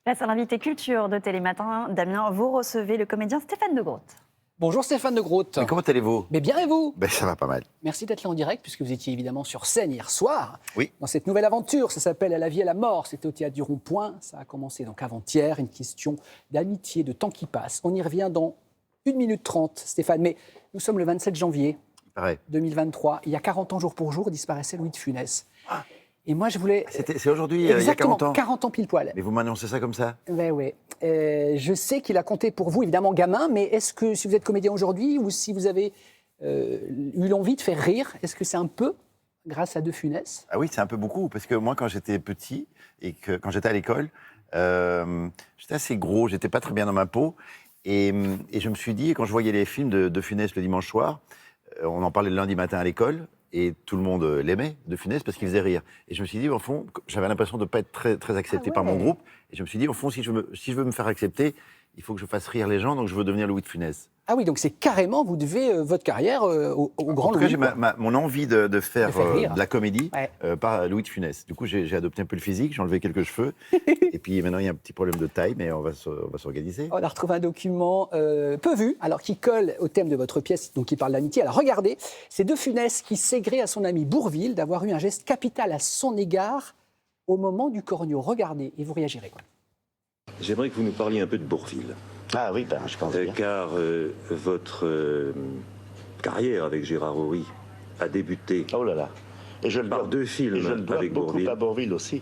Place à l'invité culture de Télématin. Damien, vous recevez le comédien Stéphane de Groot. Bonjour Stéphane de Groot. Mais comment allez-vous? Mais bien et vous? Ça va pas mal. Merci d'être là en direct, puisque vous étiez évidemment sur scène hier soir. Oui. Dans cette nouvelle aventure, ça s'appelle À la vie et à la mort. C'était au Théâtre du Rond-Point. Ça a commencé donc avant-hier. Une question d'amitié, de temps qui passe. On y revient dans 1 minute 30, Stéphane. Mais nous sommes le 27 janvier Pareil. 2023. Il y a 40 ans, jour pour jour, disparaissait Louis de Funès. Et moi, je voulais... C'est aujourd'hui, il y a Exactement, 40 ans 40 ans pile poil. Mais vous m'annoncez ça comme ça? Ben oui. Je sais qu'il a compté pour vous, évidemment, gamin, mais est-ce que si vous êtes comédien aujourd'hui ou si vous avez eu l'envie de faire rire, est-ce que c'est un peu grâce à De Funès? Ah oui, c'est un peu beaucoup, parce que moi, quand j'étais petit et que quand j'étais à l'école, j'étais assez gros, j'étais pas très bien dans ma peau, et je me suis dit, quand je voyais les films de Funès le dimanche soir, on en parlait le lundi matin à l'école, et tout le monde l'aimait, De Funès, parce qu'il faisait rire. Et je me suis dit, au fond, j'avais l'impression de ne pas être très accepté par mon groupe. Et je me suis dit, au fond, si je veux me faire accepter, il faut que je fasse rire les gens, donc je veux devenir Louis de Funès. Ah oui, donc c'est carrément, vous devez votre carrière au grand Louis. En tout cas, j'ai mon envie de faire rire. de la comédie par Louis de Funès. Du coup, j'ai adopté un peu le physique, j'ai enlevé quelques cheveux. Et puis maintenant, il y a un petit problème de taille, mais on va s'organiser. On a retrouvé un document peu vu, alors qui colle au thème de votre pièce, donc qui parle d'amitié. Alors regardez, c'est De Funès qui s'égrée à son ami Bourvil d'avoir eu un geste capital à son égard au moment du corneau. Regardez et vous réagirez. J'aimerais que vous nous parliez un peu de Bourvil. Ah oui, je pense bien. Car votre carrière avec Gérard Horry a débuté Oh là là. Et je le par dois, 2 films et je le dois avec beaucoup Bourvil. à Bourvil aussi.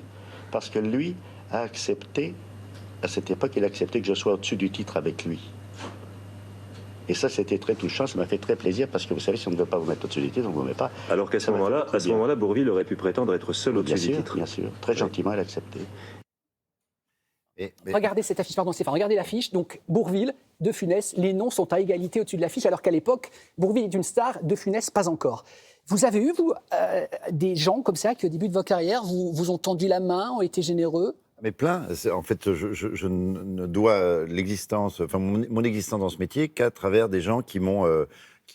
Parce que lui a accepté, à cette époque, il a accepté que je sois au-dessus du titre avec lui. Et ça, c'était très touchant, ça m'a fait très plaisir, parce que vous savez, si on ne veut pas vous mettre au-dessus du titre, on ne vous met pas. Alors qu'à ce Ça m'a fait moment-là, très bien. Bourvil aurait pu prétendre être seul Bien au-dessus du sûr, titre. bien sûr. Très gentiment, elle a accepté. Regardez cette affiche, pardon Stéphane, regardez l'affiche, donc Bourvil, De Funès, les noms sont à égalité au-dessus de l'affiche, alors qu'à l'époque, Bourvil est une star, De Funès pas encore. Vous avez eu, vous, des gens comme ça qui, au début de votre carrière, vous ont tendu la main, ont été généreux? Mais plein. En fait, je ne dois l'existence, enfin mon existence dans ce métier qu'à travers des gens qui m'ont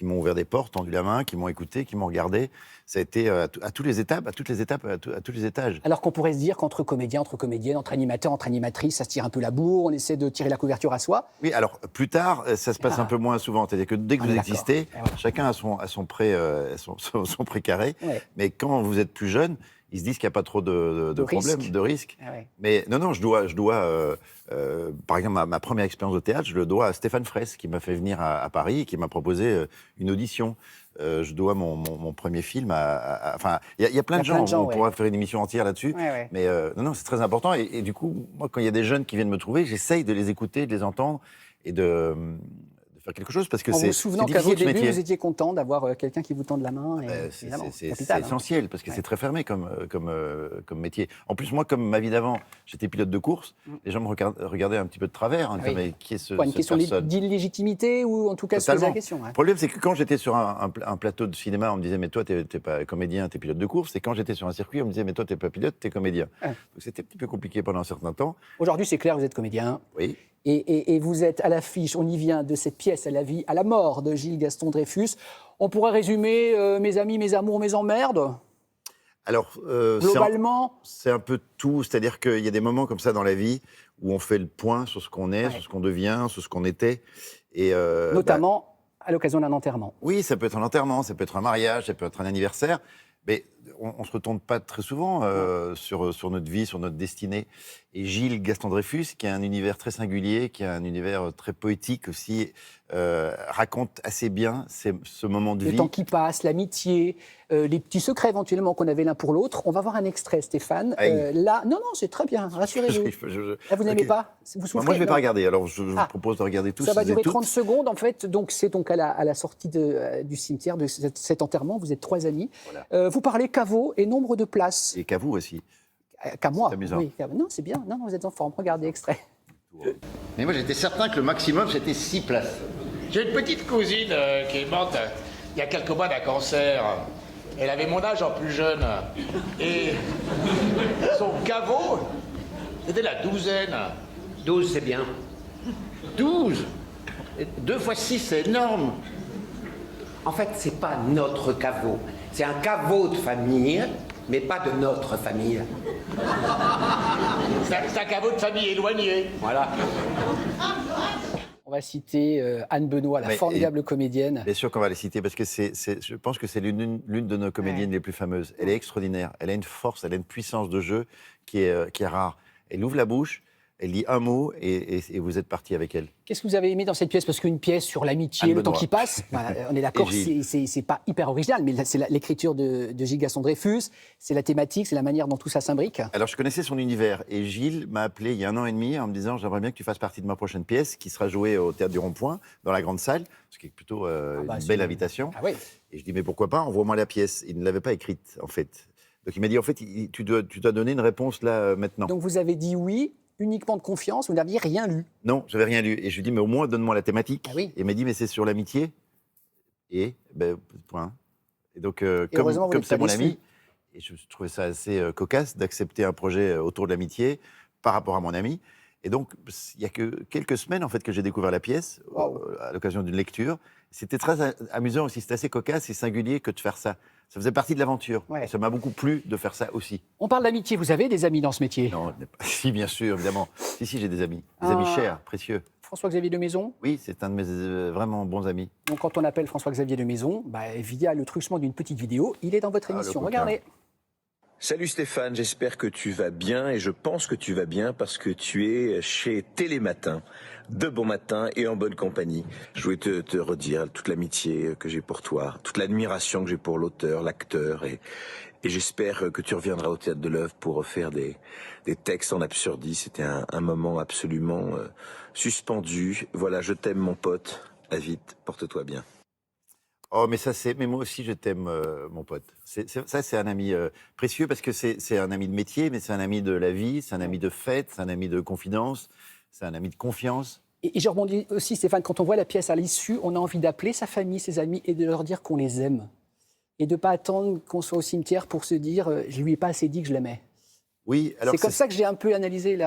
ouvert des portes, tendu la main, qui m'ont écouté, qui m'ont regardé. Ça a été à toutes les étapes, à tous les étages. Alors qu'on pourrait se dire qu'entre comédiens, entre comédiennes, entre animateurs, entre animatrices, ça se tire un peu la bourre, on essaie de tirer la couverture à soi. Oui, alors plus tard, ça se passe un peu moins souvent. C'est-à-dire que dès que On vous est existez, d'accord. Voilà. chacun a son précaré. Ouais. Mais quand vous êtes plus jeune, ils se disent qu'il n'y a pas trop de problèmes, risques. de risques. Ah ouais. Mais non, je dois par exemple, ma première expérience de théâtre, je le dois à Stéphane Fraisse, qui m'a fait venir à Paris et qui m'a proposé une audition. Je dois mon premier film enfin, il y a plein de gens, on pourra faire une émission entière là-dessus. Ouais. Mais non, c'est très important. Et du coup, moi, quand il y a des jeunes qui viennent me trouver, j'essaye de les écouter, de les entendre et de faire quelque chose, parce que En c'est vous souvenant qu'à difficile vos ce débuts, métier. vous étiez content d'avoir quelqu'un qui vous tende la main. C'est capital, hein. essentiel, parce que c'est très fermé comme métier. En plus, moi, comme ma vie d'avant, j'étais pilote de course, les gens me regardaient un petit peu de travers. Hein, Oui. mais qui est Quoi, une cette question personne? d'illégitimité ou en tout cas se poser la Totalement. question. Ouais. Le problème, c'est que quand j'étais sur un plateau de cinéma, on me disait, mais toi, t'es pas comédien, t'es pilote de course. Et quand j'étais sur un circuit, on me disait, mais toi, t'es pas pilote, t'es comédien. Ouais. Donc c'était un petit peu compliqué pendant un certain temps. Aujourd'hui, c'est clair, vous êtes comédien. Oui. Et vous êtes à l'affiche, on y vient, de cette pièce À la vie, à la mort de Gilles Gaston Dreyfus. On pourrait résumer mes amis, mes amours, mes emmerdes. Alors, Globalement, c'est un peu tout. C'est-à-dire qu'il y a des moments comme ça dans la vie où on fait le point sur ce qu'on est, sur ce qu'on devient, sur ce qu'on était. Et, notamment à l'occasion d'un enterrement. Oui, ça peut être un enterrement, ça peut être un mariage, ça peut être un anniversaire. Mais on ne se retourne pas très souvent sur notre vie, sur notre destinée. Et Gilles Gaston Dreyfus, qui a un univers très singulier, qui a un univers très poétique aussi, raconte assez bien ce moment de vie. Le temps qui passe, l'amitié, les petits secrets éventuellement qu'on avait l'un pour l'autre. On va voir un extrait, Stéphane. Là, non, c'est très bien, rassurez-vous. Là, vous n'aimez pas? Vous souffrez? Moi, je ne vais pas regarder. Alors, je vous propose de regarder tous. Ça va durer toutes. 30 secondes, en fait. Donc, c'est donc à la sortie du cimetière de cet enterrement. Vous êtes 3 amis. Voilà. Vous parlez caveau et nombre de places. Et qu'à vous aussi. Qu'à moi. C'est amusant. Oui, non, c'est bien. Non, vous êtes en forme. Regardez extrait. Mais moi, j'étais certain que le maximum, c'était 6 places. J'ai une petite cousine qui est morte il y a quelques mois d'un cancer. Elle avait mon âge en plus jeune. Et son caveau, c'était la douzaine. 12, c'est bien. 12 2 fois 6, c'est énorme. En fait, c'est pas notre caveau. C'est un caveau de famille, mais pas de notre famille. C'est un caveau de famille éloignée. Voilà. On va citer Anne Benoît, la Mais- formidable comédienne. Bien sûr qu'on va les citer parce que je pense que c'est l'une de nos comédiennes les plus fameuses. Elle est extraordinaire. Elle a une force, elle a une puissance de jeu qui est rare. Elle ouvre la bouche, elle dit un mot et vous êtes parti avec elle. Qu'est-ce que vous avez aimé dans cette pièce? Parce qu'une pièce sur l'amitié, Anne le temps Benoît. qui passe, on est d'accord, Et Gilles. c'est pas hyper original, mais c'est l'écriture de Gilles Gaston Dreyfus, c'est la thématique, c'est la manière dont tout ça s'imbrique. Alors, je connaissais son univers et Gilles m'a appelé il y a 1 an et demi en me disant j'aimerais bien que tu fasses partie de ma prochaine pièce qui sera jouée au Théâtre du Rond-Point, dans la grande salle, ce qui est plutôt une c'est- belle invitation. Ah oui. Et je dis mais pourquoi pas, envoie-moi la pièce. Il ne l'avait pas écrite, en fait. Donc, il m'a dit en fait, tu dois donner une réponse là, maintenant. Donc vous avez dit oui, uniquement de confiance, vous n'aviez rien lu. Non, j'avais rien lu. Et je lui dis mais au moins, donne-moi la thématique. Ah oui. Et il m'a dit mais c'est sur l'amitié. Et, point. Et donc, heureusement, vous comme n'êtes c'est pas mon déçu. ami, et je trouvais ça assez cocasse d'accepter un projet autour de l'amitié par rapport à mon ami. Et donc, il y a que quelques semaines, en fait, que j'ai découvert la pièce, à l'occasion d'une lecture. C'était très amusant aussi, c'était assez cocasse et singulier que de faire ça. Ça faisait partie de l'aventure. Ouais. Ça m'a beaucoup plu de faire ça aussi. On parle d'amitié, vous avez des amis dans ce métier? Non, si, bien sûr, évidemment. Si, j'ai des amis. Des amis chers, précieux. François-Xavier de Maison. Oui, c'est un de mes vraiment bons amis. Donc quand on appelle François-Xavier de Maison, via le truchement d'une petite vidéo, il est dans votre Ah, le émission. coquin. Regardez. Salut Stéphane, j'espère que tu vas bien et je pense que tu vas bien parce que tu es chez Télématin, de bon matin et en bonne compagnie. Je voulais te redire toute l'amitié que j'ai pour toi, toute l'admiration que j'ai pour l'auteur, l'acteur et j'espère que tu reviendras au Théâtre de l'Œuvre pour refaire des textes en absurdie. C'était un moment absolument suspendu. Voilà, je t'aime mon pote, à vite, porte-toi bien. Oh, mais moi aussi, je t'aime, mon pote. Ça, c'est un ami précieux parce que c'est un ami de métier, mais c'est un ami de la vie, c'est un ami de fête, c'est un ami de confidence, c'est un ami de confiance. Et je rebondis aussi, Stéphane, quand on voit la pièce à l'issue, on a envie d'appeler sa famille, ses amis et de leur dire qu'on les aime. Et de ne pas attendre qu'on soit au cimetière pour se dire je lui ai pas assez dit que je l'aimais. Oui, alors C'est comme ça que j'ai un peu analysé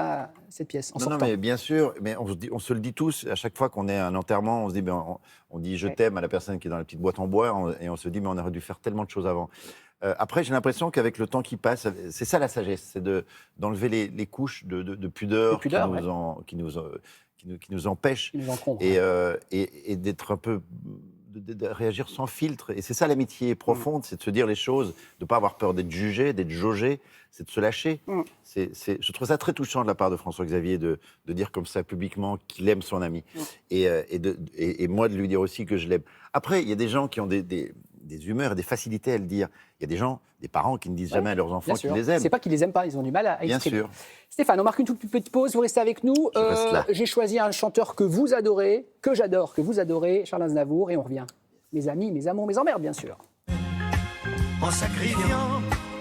cette pièce en Non, sortant. mais bien sûr, mais on se le dit tous, à chaque fois qu'on est à un enterrement, on se dit, on dit je t'aime à la personne qui est dans la petite boîte en bois, et on se dit, mais on aurait dû faire tellement de choses avant. Après, j'ai l'impression qu'avec le temps qui passe, c'est ça la sagesse, c'est d'enlever les couches de pudeur, qui nous empêchent, Ils nous encombrent. et d'être un peu de réagir sans filtre. Et c'est ça l'amitié profonde, c'est de se dire les choses, de ne pas avoir peur d'être jugé, d'être jaugé, c'est de se lâcher. Je trouve ça très touchant de la part de François-Xavier de dire comme ça publiquement qu'il aime son ami. Et moi de lui dire aussi que je l'aime. Après, il y a des gens qui ont des humeurs et des facilités à le dire. Il y a des gens, des parents qui ne disent jamais à leurs enfants qu'ils les aiment. C'est pas qu'ils les aiment pas, ils ont du mal à Bien exprimer. sûr. Stéphane, on marque une toute petite pause, vous restez avec nous. Je reste là. J'ai choisi un chanteur que vous adorez, que j'adore, que vous adorez, Charles Aznavour, et on revient. Mes amis, mes amours, mes emmerdes, bien sûr. En sacrifiant